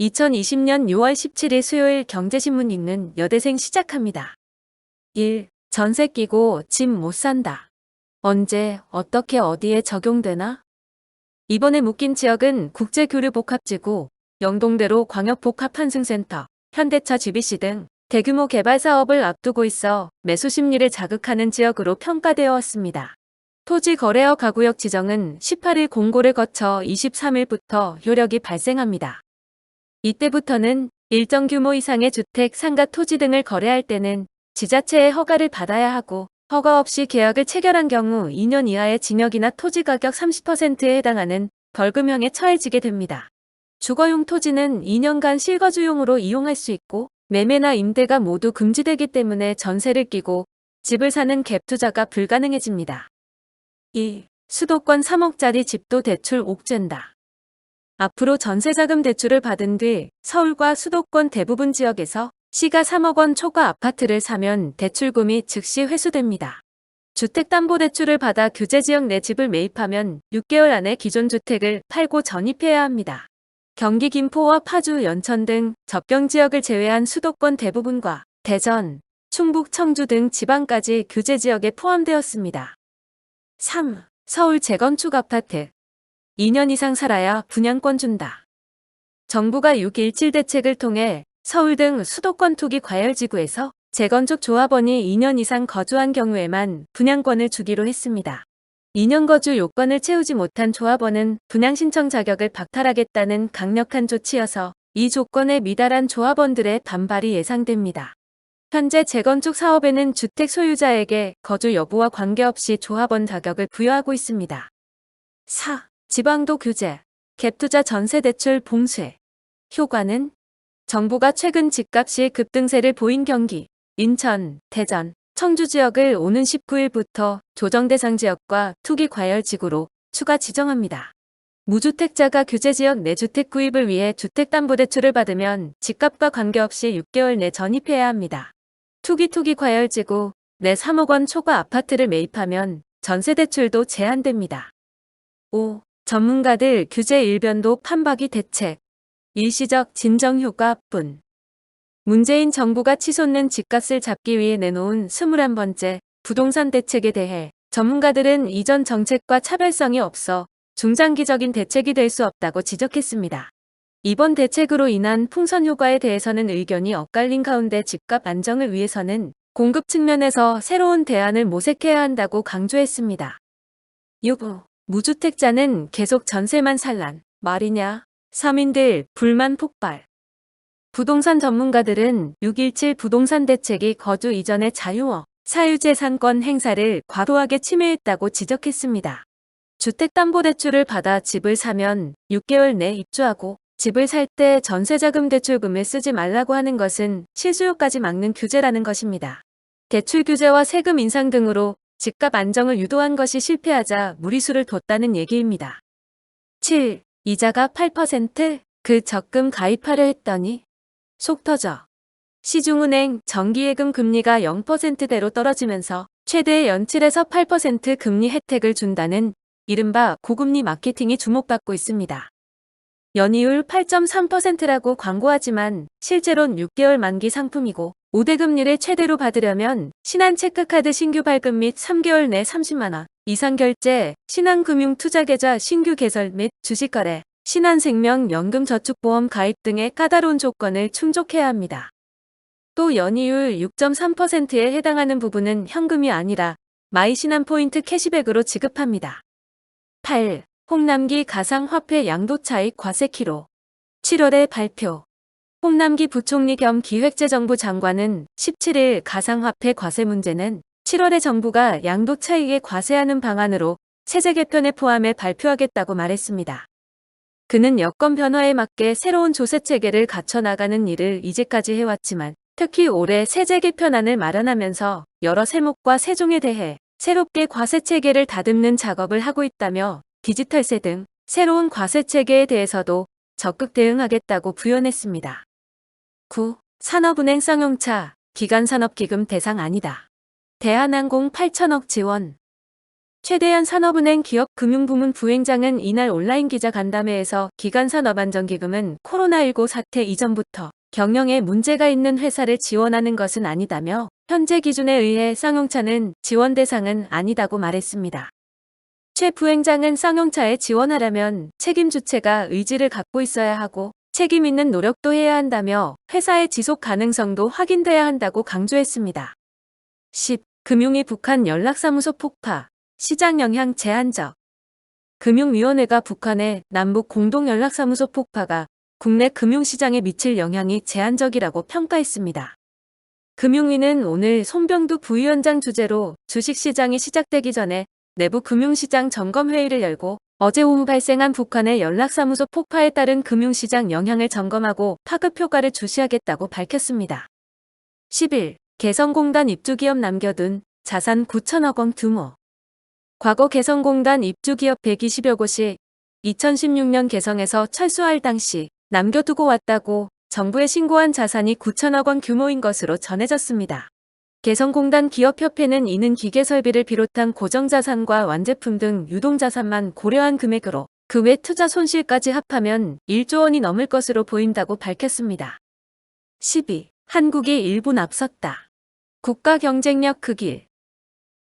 2020년 6월 17일 수요일 경제신문 읽는 여대생 시작합니다. 1. 전세 끼고 집 못 산다. 언제, 어떻게 어디에 적용되나? 이번에 묶인 지역은 국제교류복합지구, 영동대로 광역복합환승센터, 현대차 GBC 등 대규모 개발 사업을 앞두고 있어 매수 심리를 자극하는 지역으로 평가되어 왔습니다. 토지거래처 가구역 지정은 18일 공고를 거쳐 23일부터 효력이 발생합니다. 이때부터는 일정 규모 이상의 주택, 상가, 토지 등을 거래할 때는 지자체의 허가를 받아야 하고 허가 없이 계약을 체결한 경우 2년 이하의 징역이나 토지 가격 30%에 해당하는 벌금형에 처해지게 됩니다. 주거용 토지는 2년간 실거주용으로 이용할 수 있고 매매나 임대가 모두 금지되기 때문에 전세를 끼고 집을 사는 갭 투자가 불가능해집니다. 2. 수도권 3억짜리 집도 대출 옥죄다. 앞으로 전세자금 대출을 받은 뒤 서울과 수도권 대부분 지역에서 시가 3억 원 초과 아파트를 사면 대출금이 즉시 회수됩니다. 주택담보대출을 받아 규제지역 내 집을 매입하면 6개월 안에 기존 주택을 팔고 전입해야 합니다. 경기 김포와 파주, 연천 등 접경지역을 제외한 수도권 대부분과 대전, 충북, 청주 등 지방까지 규제지역에 포함되었습니다. 3. 서울 재건축 아파트 2년 이상 살아야 분양권 준다. 정부가 6.17 대책을 통해 서울 등 수도권 투기 과열지구에서 재건축 조합원이 2년 이상 거주한 경우에만 분양권을 주기로 했습니다. 2년 거주 요건을 채우지 못한 조합원은 분양 신청 자격을 박탈하겠다는 강력한 조치여서 이 조건에 미달한 조합원들의 반발이 예상됩니다. 현재 재건축 사업에는 주택 소유자에게 거주 여부와 관계없이 조합원 자격을 부여하고 있습니다. 4. 지방도 규제, 갭투자 전세대출 봉쇄. 효과는 정부가 최근 집값이 급등세를 보인 경기, 인천, 대전, 청주 지역을 오는 19일부터 조정 대상 지역과 투기 과열 지구로 추가 지정합니다. 무주택자가 규제지역 내 주택 구입을 위해 주택담보대출을 받으면 집값과 관계없이 6개월 내 전입해야 합니다. 투기 과열 지구 내 3억 원 초과 아파트를 매입하면 전세대출도 제한됩니다. 5. 전문가들 규제 일변도 판박이 대책. 일시적 진정 효과뿐. 문재인 정부가 치솟는 집값을 잡기 위해 내놓은 21번째 부동산 대책에 대해 전문가들은 이전 정책과 차별성이 없어 중장기적인 대책이 될 수 없다고 지적했습니다. 이번 대책으로 인한 풍선 효과에 대해서는 의견이 엇갈린 가운데 집값 안정을 위해서는 공급 측면에서 새로운 대안을 모색해야 한다고 강조했습니다. 6. 무주택자는 계속 전세만 살란 말이냐? 서민들 불만 폭발. 부동산 전문가들은 6.17 부동산 대책이 거주 이전의 자유와 사유재산권 행사를 과도하게 침해했다고 지적했습니다. 주택담보대출을 받아 집을 사면 6개월 내 입주하고 집을 살 때 전세자금 대출금을 쓰지 말라고 하는 것은 실수요까지 막는 규제라는 것입니다. 대출 규제와 세금 인상 등으로 집값 안정을 유도한 것이 실패하자 무리수를 뒀다는 얘기입니다. 7. 이자가 8%? 그 적금 가입하려 했더니 속 터져. 시중은행 정기예금 금리가 0%대로 떨어지면서 최대 연칠에서 8% 금리 혜택을 준다는 이른바 고금리 마케팅이 주목받고 있습니다. 연이율 8.3%라고 광고하지만 실제로는 6개월 만기 상품이고 5대 금리를 최대로 받으려면 신한체크카드 신규 발급 및 3개월 내 30만원 이상 결제, 신한금융투자계좌 신규 개설 및 주식거래, 신한생명 연금저축보험 가입 등의 까다로운 조건을 충족해야 합니다. 또 연이율 6.3%에 해당하는 부분은 현금이 아니라 마이신한포인트 캐시백으로 지급합니다. 8. 홍남기 가상화폐 양도차익 과세 키로 7월에 발표. 홍남기 부총리 겸 기획재정부 장관은 17일 가상화폐 과세 문제는 7월에 정부가 양도차익에 과세하는 방안으로 세제 개편에 포함해 발표하겠다고 말했습니다. 그는 여건 변화에 맞게 새로운 조세체계를 갖춰나가는 일을 이제까지 해왔지만 특히 올해 세제 개편안을 마련하면서 여러 세목과 세종에 대해 새롭게 과세체계를 다듬는 작업을 하고 있다며 디지털세 등 새로운 과세체계에 대해서도 적극 대응하겠다고 부연했습니다. 9. 산업은행 쌍용차 기간산업기금 대상 아니다. 대한항공 8천억 지원. 최대한 산업은행 기업금융부문 부행장은 이날 온라인 기자간담회에서 기간산업안정기금은 코로나19 사태 이전부터 경영에 문제가 있는 회사를 지원하는 것은 아니다며 현재 기준에 의해 쌍용차는 지원 대상은 아니다고 말했습니다. 최 부행장은 쌍용차에 지원하려면 책임 주체가 의지를 갖고 있어야 하고 책임 있는 노력도 해야 한다며 회사의 지속 가능성도 확인돼야 한다고 강조했습니다. 10. 금융위 북한 연락사무소 폭파, 시장 영향 제한적. 금융위원회가 북한의 남북 공동연락사무소 폭파가 국내 금융시장에 미칠 영향이 제한적이라고 평가했습니다. 금융위는 오늘 손병두 부위원장 주재로 주식시장이 시작되기 전에 내부 금융시장 점검회의를 열고 어제 오후 발생한 북한의 연락사무소 폭파에 따른 금융시장 영향을 점검하고 파급 효과를 주시하겠다고 밝혔습니다. 10일 개성공단 입주기업 남겨둔 자산 9천억 원 규모. 과거 개성공단 입주기업 120여 곳이 2016년 개성에서 철수할 당시 남겨두고 왔다고 정부에 신고한 자산이 9천억 원 규모인 것으로 전해졌습니다. 개성공단 기업협회는 이는 기계설비를 비롯한 고정자산과 완제품 등 유동자산만 고려한 금액으로 그 외 투자 손실까지 합하면 1조 원이 넘을 것으로 보인다고 밝혔습니다. 12. 한국이 일본 앞섰다. 국가 경쟁력 극일.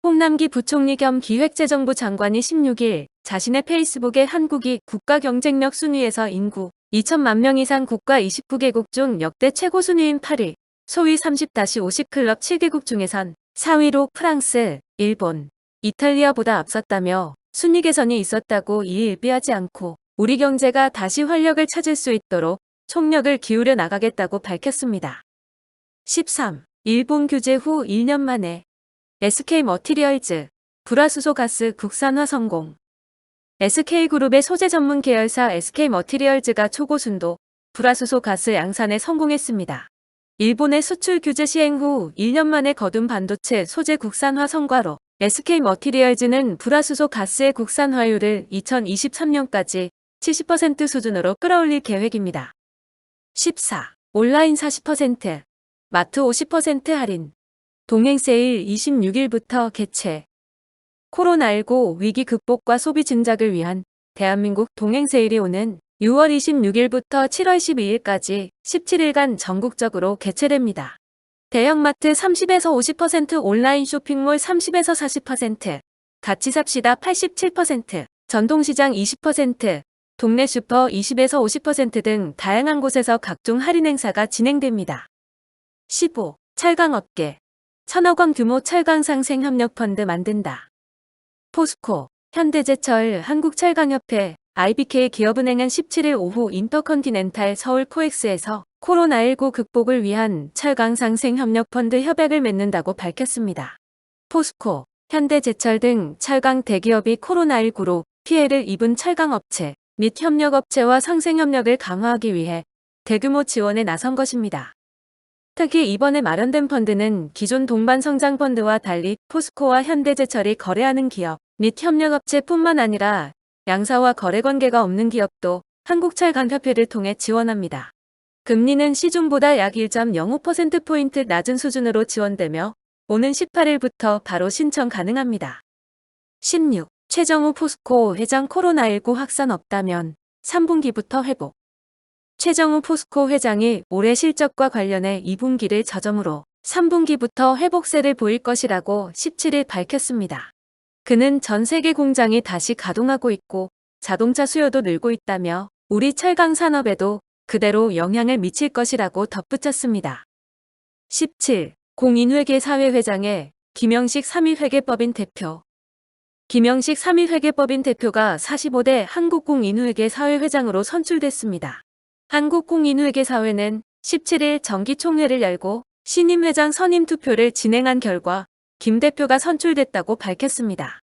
홍남기 부총리 겸 기획재정부 장관이 16일 자신의 페이스북에 한국이 국가 경쟁력 순위에서 인구 2천만 명 이상 국가 29개국 중 역대 최고 순위인 8위, 소위 30-50 클럽 7개국 중에선 4위로 프랑스, 일본, 이탈리아보다 앞섰다며 순위 개선이 있었다고 이에 일비하지 않고 우리 경제가 다시 활력을 찾을 수 있도록 총력을 기울여 나가겠다고 밝혔습니다. 13. 일본 규제 후 1년 만에 SK머티리얼즈, 불화수소 가스 국산화 성공. SK그룹의 소재 전문 계열사 SK머티리얼즈가 초고순도 불화수소 가스 양산에 성공했습니다. 일본의 수출 규제 시행 후 1년 만에 거둔 반도체 소재 국산화 성과로 SK머티리얼즈는 불화수소 가스의 국산화율을 2023년까지 70% 수준으로 끌어올릴 계획입니다. 14. 온라인 40%, 마트 50% 할인. 동행세일 26일부터 개최. 코로나19 위기 극복과 소비 증작을 위한 대한민국 동행세일이 오는 6월 26일부터 7월 12일까지 17일간 전국적으로 개최됩니다. 대형마트 30에서 50%, 온라인 쇼핑몰 30에서 40%, 같이 삽시다 87%, 전통시장 20%, 동네 슈퍼 20에서 50% 등 다양한 곳에서 각종 할인 행사가 진행됩니다. 15. 철강업계. 1,000억 원 규모 철강상생협력펀드 만든다. 포스코, 현대제철, 한국철강협회, IBK 기업은행은 17일 오후 인터컨티넨탈 서울 코엑스에서 코로나19 극복을 위한 철강상생협력펀드 협약을 맺는다고 밝혔습니다. 포스코, 현대제철 등 철강 대기업이 코로나19로 피해를 입은 철강업체 및 협력업체와 상생협력을 강화하기 위해 대규모 지원에 나선 것입니다. 특히 이번에 마련된 펀드는 기존 동반성장펀드와 달리 포스코와 현대제철이 거래하는 기업 및 협력업체뿐만 아니라 양사와 거래관계가 없는 기업도 한국철강협회를 통해 지원합니다. 금리는 시중보다 약 1.05%포인트 낮은 수준으로 지원되며 오는 18일부터 바로 신청 가능합니다. 16. 최정우 포스코 회장 코로나19 확산 없다면 3분기부터 회복. 최정우 포스코 회장이 올해 실적과 관련해 2분기를 저점으로 3분기부터 회복세를 보일 것이라고 17일 밝혔습니다. 그는 전 세계 공장이 다시 가동하고 있고 자동차 수요도 늘고 있다며 우리 철강 산업에도 그대로 영향을 미칠 것이라고 덧붙였습니다. 17. 공인회계 사회회장에 김영식 3위 회계법인 대표. 김영식 3위 회계법인 대표가 45대 한국공인회계 사회회장으로 선출됐습니다. 한국공인회계사회는 17일 정기총회를 열고 신임 회장 선임 투표를 진행한 결과 김 대표가 선출됐다고 밝혔습니다.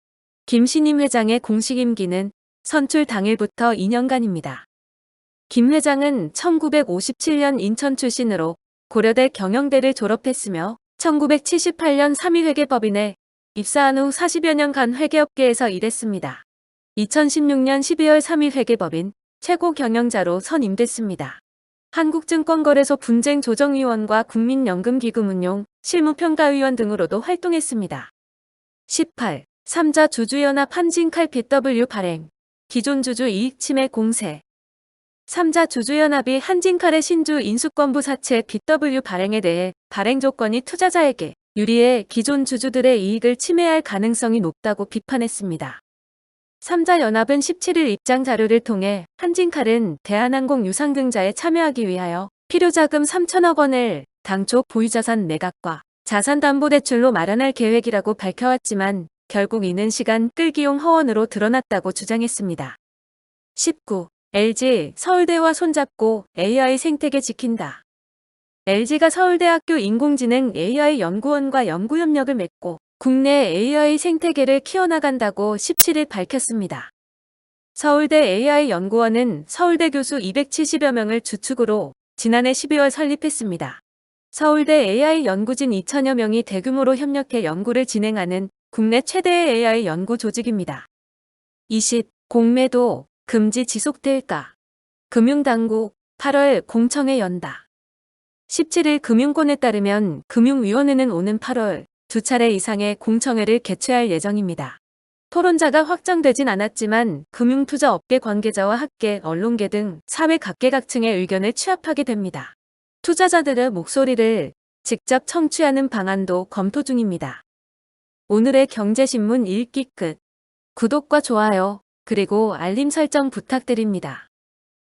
김 신임 회장의 공식 임기는 선출 당일부터 2년간입니다. 김 회장은 1957년 인천 출신으로 고려대 경영대를 졸업했으며 1978년 3위 회계법인에 입사한 후 40여 년간 회계업계에서 일했습니다. 2016년 12월 3위 회계법인 최고 경영자로 선임됐습니다. 한국증권거래소 분쟁조정위원과 국민연금기금운용 실무평가위원 등으로도 활동했습니다. 18. 삼자 주주연합 한진칼 BW 발행. 기존 주주 이익 침해 공세. 삼자 주주연합이 한진칼의 신주 인수권부 사채 BW 발행에 대해 발행 조건이 투자자에게 유리해 기존 주주들의 이익을 침해할 가능성이 높다고 비판했습니다. 삼자연합은 17일 입장 자료를 통해 한진칼은 대한항공 유상증자에 참여하기 위하여 필요자금 3천억 원을 당초 보유자산 매각과 자산담보대출로 마련할 계획이라고 밝혀왔지만 결국 이는 시간 끌기용 허언으로 드러났다고 주장했습니다. 19. LG 서울대와 손잡고 AI 생태계 지킨다. LG가 서울대학교 인공지능 AI 연구원과 연구협력을 맺고 국내 AI 생태계를 키워나간다고 17일 밝혔습니다. 서울대 AI 연구원은 서울대 교수 270여 명을 주축으로 지난해 12월 설립했습니다. 서울대 AI 연구진 2천여 명이 대규모로 협력해 연구를 진행하는 국내 최대의 AI 연구 조직입니다. 20. 공매도 금지 지속될까? 금융당국 8월 공청회 연다. 17일 금융권에 따르면 금융위원회는 오는 8월 2차례 이상의 공청회를 개최할 예정입니다. 토론자가 확정되진 않았지만 금융투자업계 관계자와 학계, 언론계 등 사회 각계각층의 의견을 취합하게 됩니다. 투자자들의 목소리를 직접 청취하는 방안도 검토 중입니다. 오늘의 경제신문 읽기 끝. 구독과 좋아요, 그리고 알림 설정 부탁드립니다.